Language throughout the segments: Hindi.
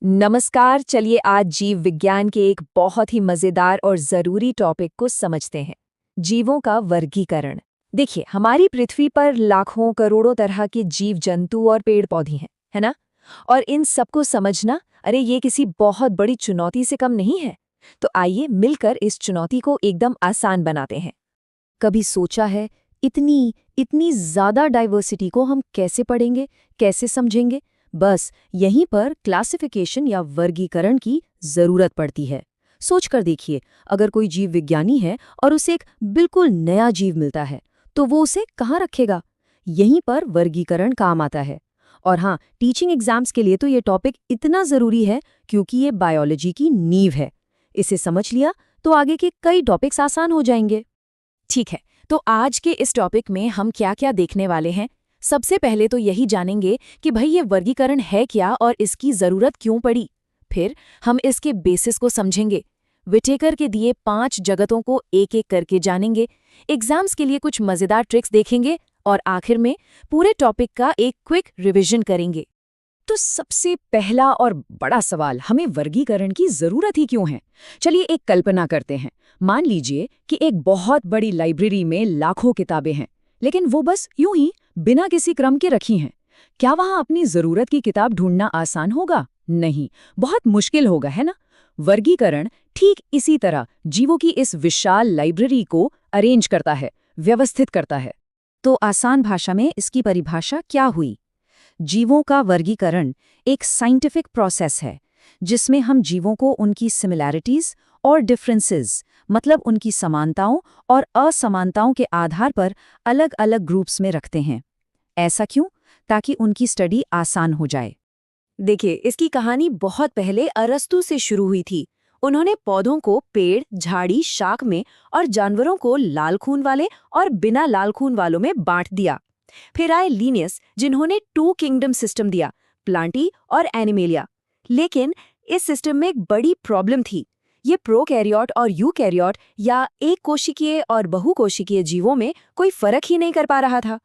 नमस्कार। चलिए आज जीव विज्ञान के एक बहुत ही मजेदार और जरूरी टॉपिक को समझते हैं, जीवों का वर्गीकरण। देखिए, हमारी पृथ्वी पर लाखों करोड़ों तरह के जीव जंतु और पेड़ पौधे हैं, है ना? और इन सबको समझना, अरे ये किसी बहुत बड़ी चुनौती से कम नहीं है। तो आइए मिलकर इस चुनौती को एकदम आसान बनाते हैं। कभी सोचा है, इतनी इतनी ज्यादा डाइवर्सिटी को हम कैसे पढ़ेंगे, कैसे समझेंगे? बस यहीं पर क्लासिफिकेशन या वर्गीकरण की जरूरत पड़ती है। सोच कर देखिए, अगर कोई जीव विज्ञानी है और उसे एक बिल्कुल नया जीव मिलता है, तो वो उसे कहाँ रखेगा? यहीं पर वर्गीकरण काम आता है। और हाँ, टीचिंग एग्जाम्स के लिए तो ये टॉपिक इतना जरूरी है क्योंकि ये बायोलॉजी की नींव है। इसे समझ लिया तो आगे के कई टॉपिक्स आसान हो जाएंगे। ठीक है, तो आज के इस टॉपिक में हम क्या क्या देखने वाले हैं? सबसे पहले तो यही जानेंगे कि भाई ये वर्गीकरण है क्या और इसकी जरूरत क्यों पड़ी। फिर हम इसके बेसिस को समझेंगे, विटेकर के दिए 5 जगतों को एक एक करके जानेंगे, एग्जाम्स के लिए कुछ मजेदार ट्रिक्स देखेंगे और आखिर में पूरे टॉपिक का एक क्विक रिवीजन करेंगे। तो सबसे पहला और बड़ा सवाल, हमें वर्गीकरण की जरूरत ही क्यों है? चलिए एक कल्पना करते हैं। मान लीजिए कि एक बहुत बड़ी लाइब्रेरी में लाखों किताबें हैं, लेकिन वो बस यूं ही बिना किसी क्रम के रखी हैं। क्या वहां अपनी जरूरत की किताब ढूंढना आसान होगा? नहीं, बहुत मुश्किल होगा, है ना? वर्गीकरण ठीक इसी तरह जीवों की इस विशाल लाइब्रेरी को अरेंज करता है, व्यवस्थित करता है। तो आसान भाषा में इसकी परिभाषा क्या हुई? जीवों का वर्गीकरण एक साइंटिफिक प्रोसेस है जिसमें हम जीवों को उनकी सिमिलैरिटीज और डिफरेंसेस, मतलब उनकी समानताओं और असमानताओं के आधार पर अलग अलग ग्रुप्स में रखते हैं। ऐसा क्यों? ताकि उनकी स्टडी आसान हो जाए। देखिए, इसकी कहानी बहुत पहले अरस्तु से शुरू हुई थी। उन्होंने पौधों को पेड़, झाड़ी, शाख में और जानवरों को लाल खून वाले और बिना लाल खून वालों में बांट दिया। फिर आए लीनियस, जिन्होंने 2 किंगडम सिस्टम दिया, प्लांटी और एनिमेलिया। लेकिन इस सिस्टम में एक बड़ी प्रॉब्लम थी। ये प्रोकैरियोट और यूकैरियोट या एक कोशिकीय और बहुकोशिकीय जीवों में कोई फर्क ही नहीं कर पा रहा था।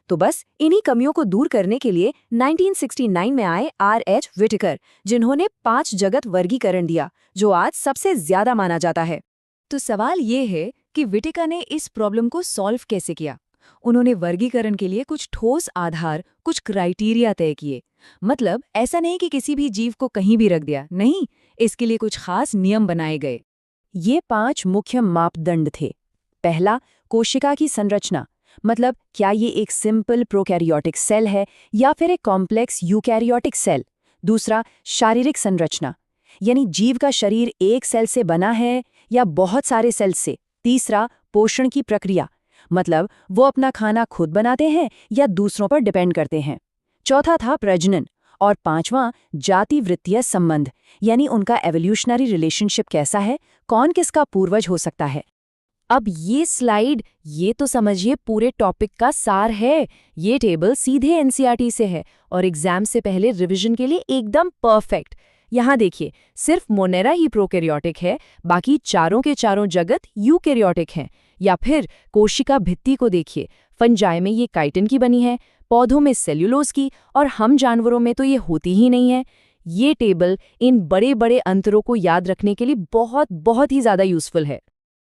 तो बस इन्हीं कमियों को दूर करने के लिए 1969 में आए R.H. विटेकर, जिन्होंने 5 जगत वर्गीकरण दिया, जो आज सबसे ज्यादा माना जाता है। तो सवाल ये है कि विटेकर ने इस प्रॉब्लम को सॉल्व कैसे किया? उन्होंने वर्गीकरण के लिए कुछ ठोस आधार, कुछ क्राइटेरिया तय किए। मतलब ऐसा नहीं कि किसी भी जीव को कहीं भी रख दिया, नहीं, इसके लिए कुछ खास नियम बनाए गए। ये 5 मुख्य मापदंड थे। पहला, कोशिका की संरचना, मतलब क्या ये एक सिंपल प्रोकैरियोटिक सेल है या फिर एक कॉम्प्लेक्स यूकैरियोटिक सेल। दूसरा, शारीरिक संरचना, यानी जीव का शरीर एक सेल से बना है या बहुत सारे सेल से। तीसरा, पोषण की प्रक्रिया, मतलब वो अपना खाना खुद बनाते हैं या दूसरों पर डिपेंड करते हैं। चौथा था प्रजनन। और पांचवां, जाति वृत्तीय संबंध, यानी उनका एवोल्यूशनरी रिलेशनशिप कैसा है, कौन किसका पूर्वज हो सकता है। अब ये स्लाइड, ये तो समझिए पूरे टॉपिक का सार है। ये टेबल सीधे एनसीईआरटी से है और एग्जाम से पहले रिवीजन के लिए एकदम परफेक्ट। यहाँ देखिए, सिर्फ मोनेरा ही प्रोकैरियोटिक है, बाकी चारों के चारों जगत यूकैरियोटिक हैं। या फिर कोशिका भित्ति को देखिए, फंजाई में ये काइटिन की बनी है, पौधों में सेल्यूलोज की, और हम जानवरों में तो ये होती ही नहीं है। ये टेबल इन बड़े बड़े अंतरों को याद रखने के लिए बहुत बहुत ही ज्यादा यूजफुल है।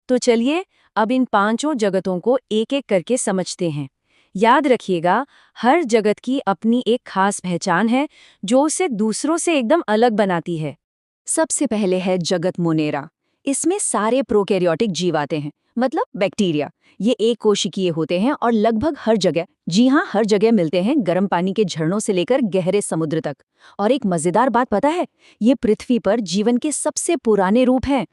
तो चलिए अब इन 5 जगतों को एक एक करके समझते हैं। याद रखिएगा, हर जगत की अपनी एक खास पहचान है जो उसे दूसरों से एकदम अलग बनाती है। सबसे पहले है जगत मोनेरा। इसमें सारे प्रोकैरियोटिक जीव आते हैं, मतलब बैक्टीरिया। ये एक कोशिकीय होते हैं और लगभग हर जगह, जी हाँ हर जगह मिलते हैं, गर्म पानी के झरनों से लेकर गहरे समुद्र तक। और एक मजेदार बात पता है, ये पृथ्वी पर जीवन के सबसे पुराने रूप हैं।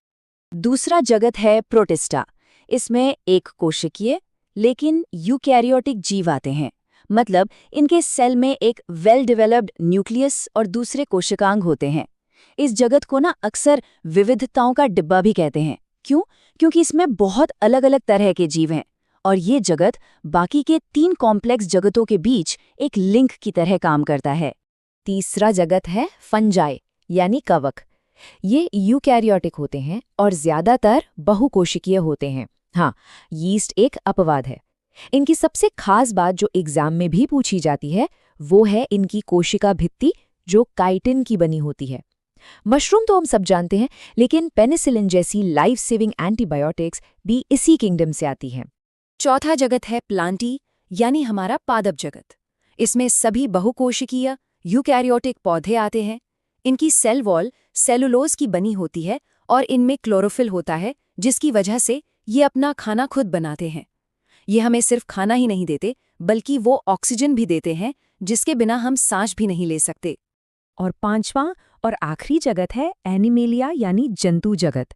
दूसरा जगत है प्रोटिस्टा। इसमें एक कोशिकीय लेकिन यूकैरियोटिक जीव आते हैं, मतलब इनके सेल में एक वेल डेवलप्ड न्यूक्लियस और दूसरे कोशिकांग होते हैं। इस जगत को ना अक्सर विविधताओं का डिब्बा भी कहते हैं। क्यों? क्योंकि इसमें बहुत अलग अलग तरह के जीव हैं और ये जगत बाकी के 3 कॉम्प्लेक्स जगतों के बीच एक लिंक की तरह काम करता है। तीसरा जगत है फंजाई, यानी कवक। ये यूकैरियोटिक होते हैं और ज्यादातर बहुकोशिकीय होते हैं। हाँ, यीस्ट एक अपवाद है। इनकी सबसे खास बात जो एग्जाम में भी पूछी जाती है, वो है इनकी कोशिका भित्ति, जो काइटिन की बनी होती है। मशरूम तो हम सब जानते हैं, लेकिन पेनिसिलिन जैसी लाइफ सेविंग एंटीबायोटिक्स भी इसी किंगडम से आती हैं। चौथा जगत है प्लांटी, यानी हमारा पादप जगत। इसमें सभी बहुकोशिकीय यूकैरियोटिक पौधे आते हैं। इनकी सेल वॉल सेलुलोज की बनी होती है और इनमें क्लोरोफिल होता है, जिसकी वजह से ये अपना खाना खुद बनाते हैं। ये हमें सिर्फ खाना ही नहीं देते, बल्कि वो ऑक्सीजन भी देते हैं, जिसके बिना हम सांस भी नहीं ले सकते। और पांचवां और आखिरी जगत है एनिमेलिया यानी जंतु जगत।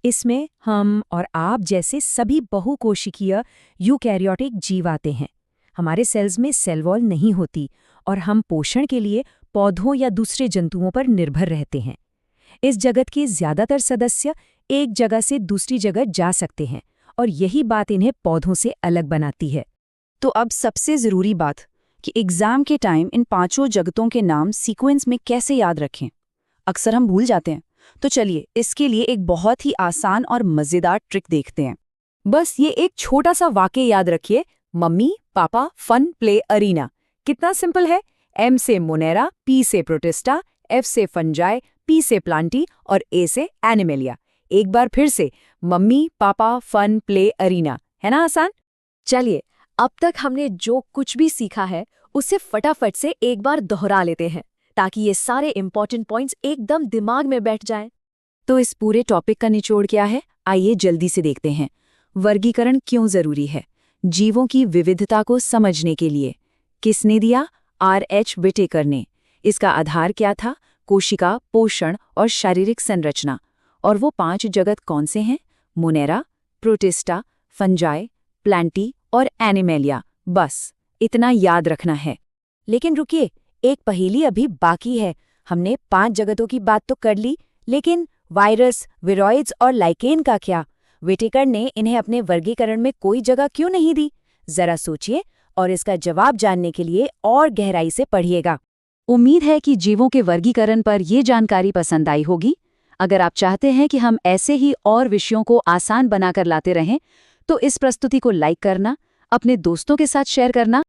इसमें हम और आप जैसे सभी बहुकोशिकीय यूकैरियोटिक जीव आते हैं। हमारे सेल्स में सेल वॉल नहीं होती और हम पोषण के लिए पौधों या दूसरे जंतुओं पर निर्भर रहते हैं। इस जगत के ज्यादातर सदस्य एक जगह से दूसरी जगह जा सकते हैं और यही बात इन्हें पौधों से अलग बनाती है। तो अब सबसे ज़रूरी बात कि एग्ज़ाम के टाइम इन पांचों जगतों के नाम सीक्वेंस में कैसे याद रखें। अक्सर हम भूल जाते हैं, तो चलिए इसके लिए एक बहुत ही आसान और मज़ेदार ट्रिक देखते हैं। बस ये एक छोटा सा वाक्य याद रखिए, mummy papa fun play arena. कितना सिंपल है। एम से मोनेरा, पी से प्रोटिस्टा, एफ से फंजाई, पी से प्लांटी और ए से एनिमेलिया। एक बार फिर से, mummy papa fun play arena. है ना आसान? चलिए, अब तक हमने जो कुछ भी सीखा है उसे फटाफट से एक बार दोहरा लेते हैं, ताकि ये सारे इंपॉर्टेंट पॉइंट्स एकदम दिमाग में बैठ जाएं। तो इस पूरे टॉपिक का निचोड़ क्या है, आइए जल्दी से देखते हैं। वर्गीकरण क्यों जरूरी है? जीवों की विविधता को समझने के लिए। किसने दिया? R.H. विटेकर ने। इसका आधार क्या था? कोशिका, पोषण और शारीरिक संरचना। और वो 5 जगत कौन से हैं? मोनेरा, प्रोटिस्टा, फंजाई, प्लांटी और एनिमेलिया। बस इतना याद रखना है। लेकिन रुकिए, एक पहेली अभी बाकी है। हमने 5 जगतों की बात तो कर ली, लेकिन वायरस, विरोइड्स और लाइकेन का क्या? विटेकर ने इन्हें अपने वर्गीकरण में कोई जगह क्यों नहीं दी? जरा सोचिए और इसका जवाब जानने के लिए और गहराई से पढ़िएगा। उम्मीद है कि जीवों के वर्गीकरण पर ये जानकारी पसंद आई होगी। अगर आप चाहते हैं कि हम ऐसे ही और विषयों को आसान बनाकर लाते रहें, तो इस प्रस्तुति को लाइक करना, अपने दोस्तों के साथ शेयर करना